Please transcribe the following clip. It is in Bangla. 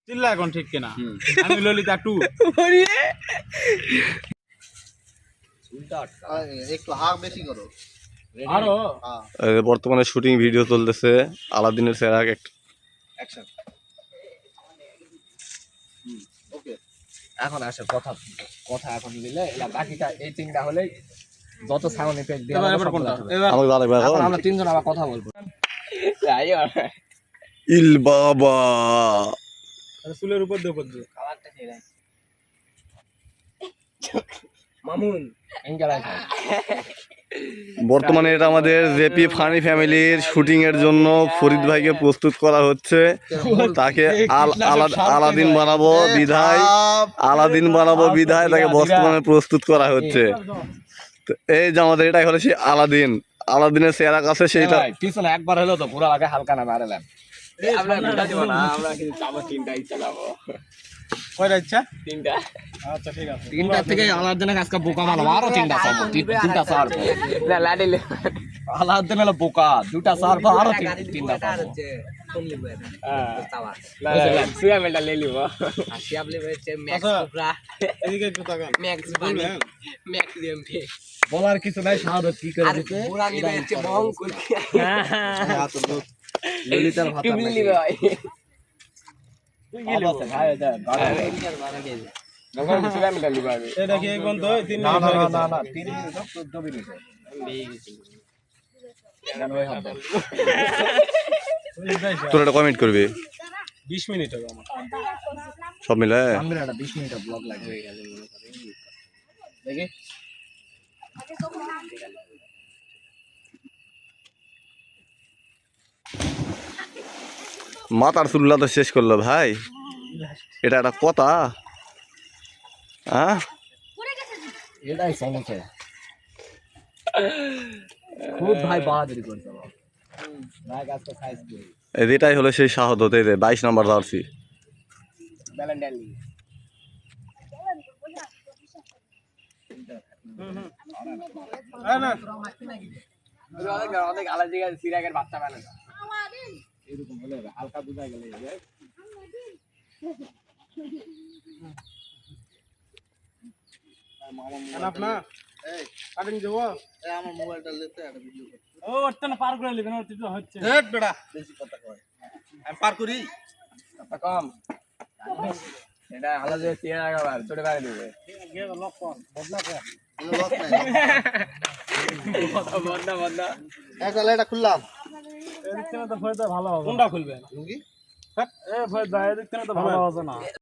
চিল্লা এখন ঠিক কিনা আমি ললিতা 2 একটু হাক বেশি করো আরো বর্তমানে শুটিং ভিডিও চলতেছে আলাদিনের সেরা অ্যাকশন ওকে এখন আসে কথা কথা এখন দিলে এলা বাকিটা এই তিনটা হলে যত সাউন্ড ইফেক্ট দিয়ে এবার কোনটা এবার আমাকে দাঁড়াবে এখন এখন আমরা তিনজন আবার কথা বলবো ইল বাবা চুলের উপর দিয়ে উপর দিয়ে কালারটা খেয়ে মামুন এঙ্গেলাই বর্তমানে এটা আমাদের জেপি ফানি ফ্যামিলির শুটিং এর জন্য ফরিদ ভাইকে প্রস্তুত করা হচ্ছে তাকে আলাদিন বানাবো বিধায় তাকে বর্তমানে প্রস্তুত করা হচ্ছে তো এই যে আমাদের এটাই হলো সেই আলাদিনের চেহারা কাছে সেইটা পিছনে একবার হলো তো পুরো আগে হালকা না মারলাম আমরা ভিড়া দিব না আমরা কিন্তু চাবো তিনটাই চালাবো কয়টা ইচ্ছা তিনটা আচ্ছা ঠিক আছে তিনটা থেকে আলাদিনের আজকে বোকা মারলাম আরো তিনটা চাবো তিনটা চার না লাডিলে আলাদিন হলো বোকা দুটা চার বা আরো তিনটা চাবো সুয়া মেলটা লে লিব আসিয়াব লে হচ্ছে ম্যাক্স কুবরা এদিকে একটু তাকান ম্যাক্স বানি ম্যাক্স এমপি বলার কিছু নাই শাহাদত কি করে দিতে পুরা নিবে হচ্ছে বং করে হ্যাঁ তো ললিতার ভাতা নাই ভাই তুই গেলি ভাই এটা নগর সুয়া মেলটা লিব এটা কি কোন তো 3 না মিনিট না না 3 মিনিট 14 মিনিট তোর একটা কমেন্ট করবি 20 মিনিট হবে আমার সব মিলে আমরা একটা 20 মিনিট ব্লগ লাগবে দেখি মাথার চুল্লা তো শেষ করলো ভাই এটা একটা কথা হ্যাঁ এটাই সমস্যা খুব ভাই বাহাদুরি করতে হবে ভাই আজকে সাইজ করি এটাই হলো সেই শাহাদত এই যে 22 নাম্বার জার্সি ব্যালেন্টাইন না অনেক আলাদা জায়গায় সিরাগের বাচ্চা বানানো এরকম হলে হালকা বুঝা গেলে না এই কাটিং দেবো এই আমার মোবাইলটা লেতে একটা ভিডিও কর ও ওটা না পার করে নেবেন ওটা তো হচ্ছে হেট বেটা বেশি কথা কয় আমি পার করি কথা কম এটা আলাদা সিরাগ আবার ছোট বাইরে দিবে লক কর বদলা কর লক নাই বন্ধ একটা লাইটা খুললাম এদিক থেকে তো ফয়দা ভালো হবে কোনটা খুলবেন লুঙ্গি এ ফয়দা এদিক থেকে তো ভালো হবে না